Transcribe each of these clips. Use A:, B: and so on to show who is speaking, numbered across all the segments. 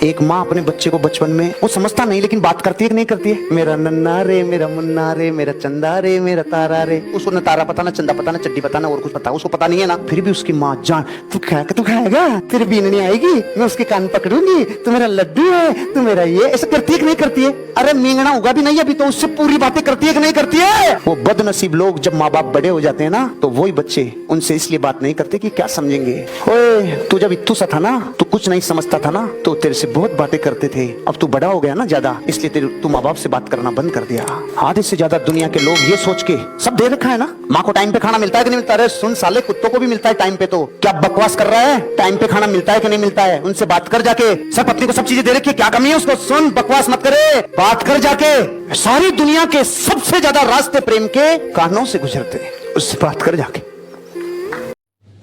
A: एक माँ अपने बच्चे को बचपन में, वो समझता नहीं लेकिन बात करती है कि नहीं करती है, मेरा नन्ना रे, मेरा मुन्ना रे, मेरा चंदा रे, मेरा तारा रे। उसको न तारा पता, ना चंदा पता, ना चड्डी पता, ना और कुछ पता, उसको पता नहीं है ना। फिर भी उसकी माँ जान, तू खाएगा, तेरी बीन नहीं आएगी, मैं उसके कान पकड़ूंगी, तू मेरा लड्डू है, तू मेरा ये, ऐसा करती है कि नहीं करती है? अरे मींगना होगा भी नहीं अभी तो, उससे पूरी बातें करती है कि नहीं करती है? वो बदनसीब लोग जब माँ बाप बड़े हो जाते हैं ना, तो वही बच्चे उनसे इसलिए बात नहीं करते कि क्या समझेंगे। ओए तू जब इत्तू सा था ना, तू कुछ नहीं समझता था ना, तो तेरे से बहुत बातें करते थे। अब तू बड़ा हो गया ना ज्यादा, इसलिए तू माँ बाप से बात करना बंद कर दिया। आधे से ज्यादा दुनिया के लोग ये सोच के, सब दे रखा है ना, माँ को टाइम पे खाना मिलता है कि नहीं मिलता है? सुन साले, कुत्तों को भी मिलता है टाइम पे, तो क्या बकवास कर रहा है? टाइम पे खाना मिलता है कि नहीं मिलता है? उनसे बात कर जाके। सब पत्नी को सब चीजें दे रखी है, क्या कमी है उसको? सुन, बकवास मत करे, बात कर जाके। सारी दुनिया के सबसे ज्यादा रास्ते प्रेम के कानों से गुजरते हैं, उससे बात कर जाके।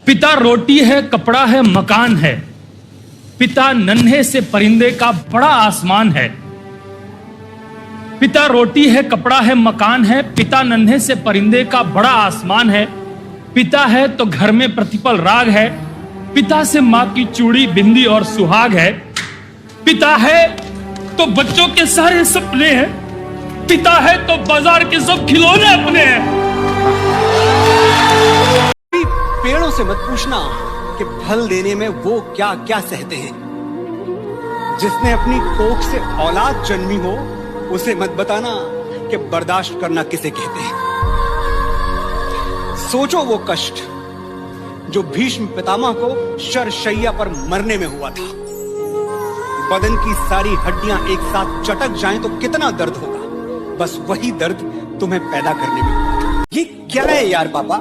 B: पिता रोटी है, कपड़ा है, मकान है, पिता नन्हे से परिंदे का बड़ा आसमान है। पिता रोटी है, कपड़ा है, मकान है, पिता नन्हे से परिंदे का बड़ा आसमान है। पिता है तो घर में प्रतिपल राग है, पिता से मां की चूड़ी, बिंदी और सुहाग है। पिता है तो बच्चों के सारे सपने हैं, पिता है तो बाजार के सब खिलौने अपने हैं।
C: पेड़ों से मत पूछना कि फल देने में वो क्या क्या सहते हैं। जिसने अपनी कोख से औलाद जन्मी हो, उसे मत बताना कि बर्दाश्त करना किसे कहते हैं। सोचो वो कष्ट जो भीष्म पितामह को शरशैया पर मरने में हुआ था। बदन की सारी हड्डियां एक साथ चटक जाएं तो कितना दर्द होगा, बस वही दर्द तुम्हें पैदा करने में हुआ था। ये क्या है यार पापा,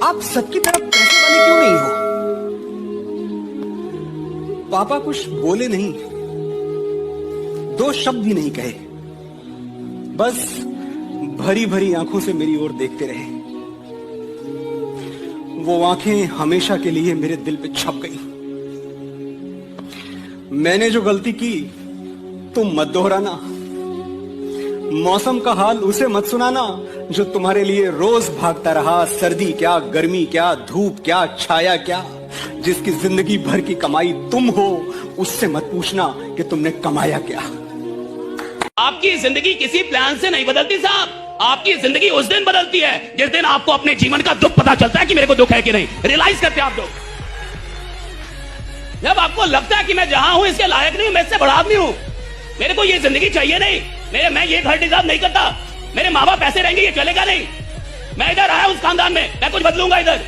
C: आप सबकी तरफ पैसे वाले क्यों नहीं हो? पापा कुछ बोले नहीं, दो शब्द भी नहीं कहे, बस भरी भरी आंखों से मेरी ओर देखते रहे। वो आंखें हमेशा के लिए मेरे दिल पे छप गई। मैंने जो गलती की तुम मत दोहराना। मौसम का हाल उसे मत सुनाना जो तुम्हारे लिए रोज भागता रहा, सर्दी क्या, गर्मी क्या, धूप क्या, छाया क्या। जिसकी जिंदगी भर की कमाई तुम हो, उससे मत पूछना कि तुमने कमाया क्या।
D: आपकी जिंदगी किसी प्लान से नहीं बदलती साहब, आपकी जिंदगी उस दिन बदलती है जिस दिन आपको अपने जीवन का दुख पता चलता है कि मेरे को दुख है कि नहीं। रियलाइज करते हैं आप लोग। जब आपको लगता है कि मैं जहां हूं इसके लायक नहीं हूं, मैं इससे बड़ा आदमी हूं, मेरे को ये जिंदगी चाहिए नहीं, मैं ये घर डिजर्व नहीं करता, मेरे माँ बाप पैसे रहेंगे, ये चलेगा नहीं, मैं इधर आया उस खानदान में, मैं कुछ बदलूंगा इधर।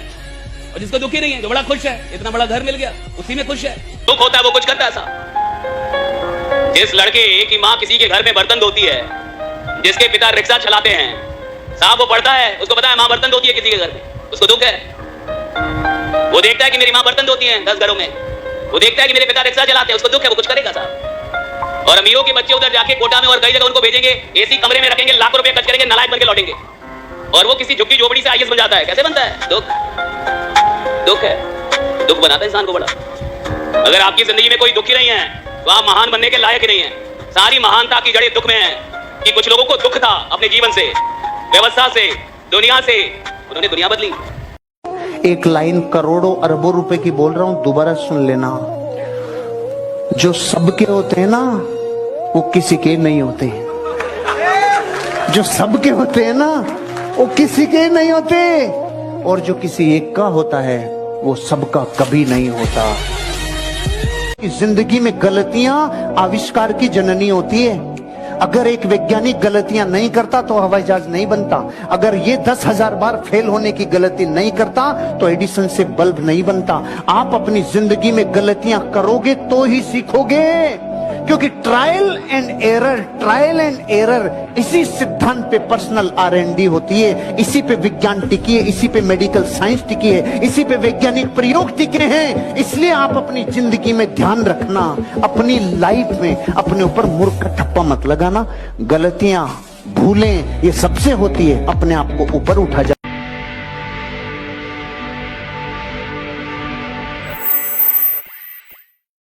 D: और जिसको दुखी नहीं है, जो बड़ा खुश है, इतना बड़ा घर मिल गया, उसी में खुश है। दुख होता है वो कुछ करता है साहब। जिस लड़के की माँ किसी के घर में बर्तन धोती है, जिसके पिता रिक्शा चलाते हैं साहब, वो पढ़ता है, उसको पता है माँ बर्तन धोती है किसी के घर में, उसको दुख है। वो देखता है कि मेरी माँ बर्तन धोती है 10 घरों में, वो देखता है कि मेरे पिता रिक्शा चलाते हैं, उसको दुख है, वो कुछ करेगा साहब। और अमीरों के बच्चे उधर जाके कोटा में और कई जगह उनको भेजेंगे, एसी कमरे में रखेंगे, लाखों रुपए खर्च करेंगे, नालायक बन के लौटेंगे, और वो किसी झुग्गी झोपड़ी से आईएएस बन जाता है। कैसे बनता है? दुख है, दुख बनाता है इंसान को बड़ा। अगर आपकी जिंदगी में कोई दुखी नहीं है तो आप महान बनने के लायक ही नहीं है। सारी महानता की जड़ें दुख में है कि कुछ लोगों को दुख था अपने जीवन से, व्यवस्था से, दुनिया से, उन्होंने दुनिया बदली।
A: एक लाइन करोड़ों अरबों रुपए की बोल रहा हूं, दोबारा सुन लेना। जो सबके होते हैं ना, वो किसी के नहीं होते। जो सबके होते हैं ना, वो किसी के नहीं होते। और जो किसी एक का होता है, वो सबका कभी नहीं होता। जिंदगी में गलतियां आविष्कार की जननी होती है। अगर एक वैज्ञानिक गलतियां नहीं करता तो हवाई जहाज नहीं बनता। अगर ये 10,000 बार फेल होने की गलती नहीं करता तो एडिसन से बल्ब नहीं बनता। आप अपनी जिंदगी में गलतियां करोगे तो ही सीखोगे, क्योंकि ट्रायल एंड एरर इसी सिद्धांत पे पर्सनल R&D होती है, इसी पे विज्ञान टिकी है, इसी पे मेडिकल साइंस टिकी है, इसी पे वैज्ञानिक प्रयोग टिके हैं। इसलिए आप अपनी जिंदगी में ध्यान रखना, अपनी लाइफ में अपने ऊपर मूर्ख का ठप्पा मत लगाना। गलतियां, भूलें, ये सबसे होती है, अपने आप को ऊपर उठा जा।